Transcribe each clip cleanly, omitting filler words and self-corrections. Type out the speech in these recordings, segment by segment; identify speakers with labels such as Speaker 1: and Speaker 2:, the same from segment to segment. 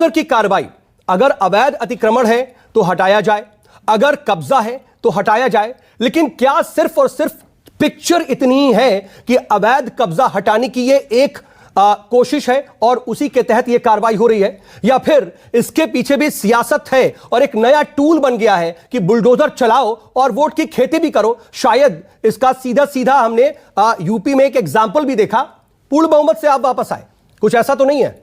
Speaker 1: की कार्रवाई, अगर अवैध अतिक्रमण है तो हटाया जाए, अगर कब्जा है तो हटाया जाए, लेकिन क्या सिर्फ और सिर्फ पिक्चर इतनी ही है कि अवैध कब्जा हटाने की ये एक कोशिश है और उसी के तहत यह कार्रवाई हो रही है, या फिर इसके पीछे भी सियासत है और एक नया टूल बन गया है कि बुलडोजर चलाओ और वोट की खेती भी करो? शायद इसका सीधा सीधा हमने यूपी में एक एग्जाम्पल भी देखा, पूर्ण बहुमत से आप वापस आए, कुछ ऐसा तो नहीं है?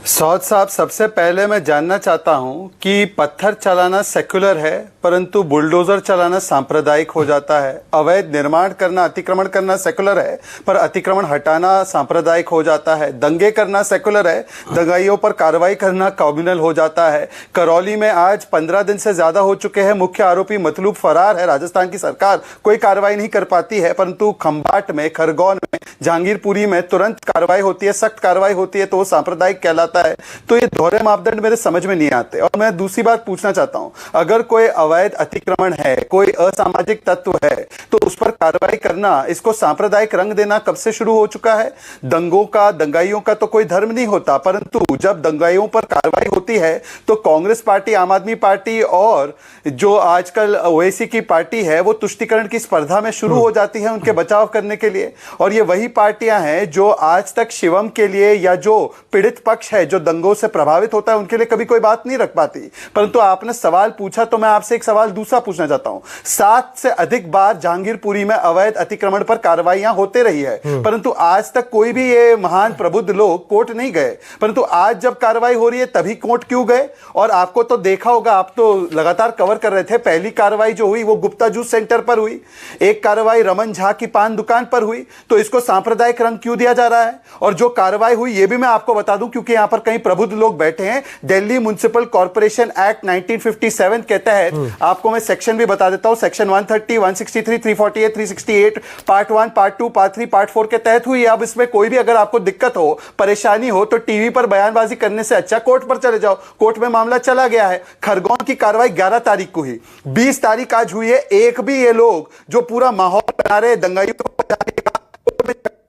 Speaker 2: सौद साहब, सबसे पहले मैं जानना चाहता हूं कि पत्थर चलाना सेक्युलर है, परंतु बुलडोजर चलाना सांप्रदायिक हो जाता है। अवैध निर्माण करना, अतिक्रमण करना सेक्युलर है, पर अतिक्रमण हटाना सांप्रदायिक हो जाता है। दंगे करना सेक्युलर है, दंगाइयों पर कार्रवाई करना कम्युनल हो जाता है। करौली में आज 15 दिन से ज्यादा हो चुके हैं, मुख्य आरोपी मतलूब फरार है। राजस्थान की सरकार कोई कार्रवाई नहीं कर पाती है, परंतु खंबाट में, खरगोन में, जहांगीरपुरी में तुरंत कार्रवाई होती है, सख्त कार्रवाई होती है, तो वो सांप्रदायिक कहलाता है। तो ये दोहरे मापदंड मेरे समझ में नहीं आते। और मैं दूसरी बात पूछना चाहता हूं, अगर कोई अवैध अतिक्रमण है, कोई असामाजिक तत्व है, तो उस पर कार्रवाई करना, इसको सांप्रदायिक रंग देना कब से शुरू हो चुका है? दंगों का, दंगाइयों का तो कोई धर्म नहीं होता, परंतु जब दंगाइयों पर कार्रवाई होती है तो कांग्रेस पार्टी, आम आदमी पार्टी और जो आजकल ओवैसी की पार्टी है, वो तुष्टीकरण की स्पर्धा में शुरू हो जाती है उनके बचाव करने के लिए। और ये वही पार्टियां हैं जो आज तक शिवम के लिए, या जो पीड़ित पक्ष है जो दंगों से प्रभावित होता है, उनके लिए कभी कोई बात नहीं रख पाती। परंतु आपने सवाल पूछा तो मैं आपसे एक सवाल दूसरा पूछना चाहता हूं। 7 से अधिक बार जहांगीरपुरी में अवैध अतिक्रमण पर कार्रवाइयां होते रही है, परंतु आज तक कोई भी ये महान प्रबुद्ध लोग कोर्ट नहीं गए। परंतु आज जब कार्रवाई हो रही है तभी कोर्ट क्यों गए? और आपको तो देखा होगा, आप तो लगातार कवर कर रहे थे, पहली कार्रवाई जो हुई वो गुप्ता जूस सेंटर पर हुई, एक कार्रवाई रमन झा की पान दुकान पर हुई, तो इसको सांप्रदायिक रंग क्यों दिया जा रहा है? और जो कार्रवाई हुई, ये भी मैं आपको बता दूं, क्योंकि यहां पर कई प्रबुद्ध लोग बैठे हैं, दिल्ली म्युनिसिपल कॉर्पोरेशन एक्ट 1957 के तहत, आपको मैं सेक्शन भी बता देता हूं, section 130, 163, 348, 368, part 1, part 2, part 3, part 4 के तहत हुई है। अब इसमें कोई भी अगर आपको दिक्कत हो, परेशानी हो, तो टीवी पर बयानबाजी करने से अच्छा कोर्ट पर चले जाओ। कोर्ट में मामला चला गया है। खरगोन की कार्रवाई 11 तारीख को हुई, 20 तारीख आज हुई है। एक भी ये लोग जो पूरा माहौल बना रहे दंगाइयों को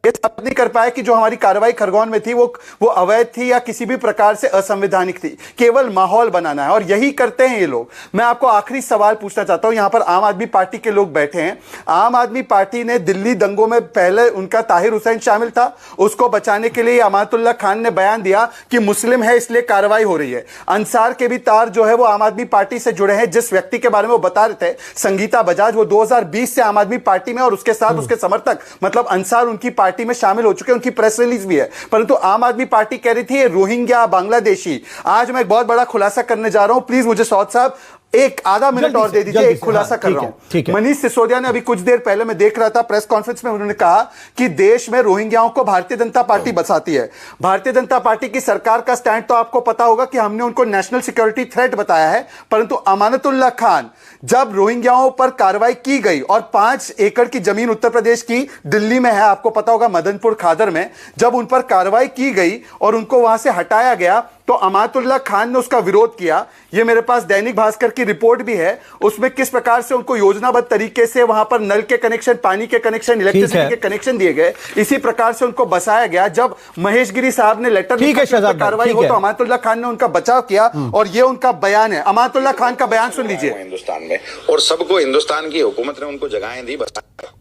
Speaker 2: ये साबित नहीं कर पाए कि जो हमारी कार्रवाई खरगोन में थी वो अवैध थी या किसी भी प्रकार से असंवैधानिक थी। केवल माहौल बनाना है और यही करते हैं ये लोग। मैं आपको आखिरी सवाल पूछना चाहता हूं, यहां पर आम आदमी पार्टी के लोग बैठे हैं। आम आदमी पार्टी ने दिल्ली दंगों में पहले उनका ताहिर हुसैन शामिल था, उसको बचाने के लिए अमातुल्ला खान ने बयान दिया कि मुस्लिम है इसलिए कार्रवाई हो रही है। अंसार के भी तार जो है वो आम आदमी पार्टी से जुड़े हैं। जिस व्यक्ति के बारे में वो बता रहे थे, संगीता बजाज, वो 2020 से आम आदमी पार्टी में और उसके साथ उसके समर्थक मतलब अंसार उनकी पार्टी में शामिल हो चुके हैं, उनकी प्रेस रिलीज भी है। परंतु आम आदमी पार्टी कह रही थी रोहिंग्या, बांग्लादेशी। आज मैं एक बहुत बड़ा खुलासा करने जा रहा हूं, प्लीज मुझे सौद साहब एक आधा मिनट और दे दीजिए। एक खुलासा कर रहा हूं। मनीष सिसोदिया ने अभी कुछ देर पहले, मैं देख रहा था प्रेस कॉन्फ्रेंस में, उन्होंने कहा कि देश में रोहिंग्याओं को भारतीय जनता पार्टी बसाती है। भारतीय जनता पार्टी की सरकार का स्टैंड तो आपको पता होगा कि हमने उनको नेशनल सिक्योरिटी थ्रेट बताया है। परंतु अमानतुल्लाह खान, जब रोहिंग्याओं पर कार्रवाई की गई और 5 एकड़ की जमीन उत्तर प्रदेश की दिल्ली में है, आपको पता होगा मदनपुर खादर में, जब उन पर कार्रवाई की गई और उनको वहां से हटाया गया, तो अमातुल्लाह खान ने उसका विरोध किया। ये मेरे पास दैनिक भास्कर की रिपोर्ट भी है, उसमें किस प्रकार से उनको योजनाबद्ध तरीके से वहां पर नल के कनेक्शन, पानी के कनेक्शन, इलेक्ट्रिसिटी के कनेक्शन दिए गए। इसी प्रकार से उनको बसाया गया। जब महेश गिरी साहब ने लेटर लिखा कार्रवाई हो, तो अमातुल्लाह खान ने उनका बचाव किया और ये उनका बयान है। अमातुल्लाह खान का बयान सुन लीजिए।
Speaker 3: हिंदुस्तान में और सबको हिंदुस्तान की हुकूमत ने उनको जगहें दी, बसाया।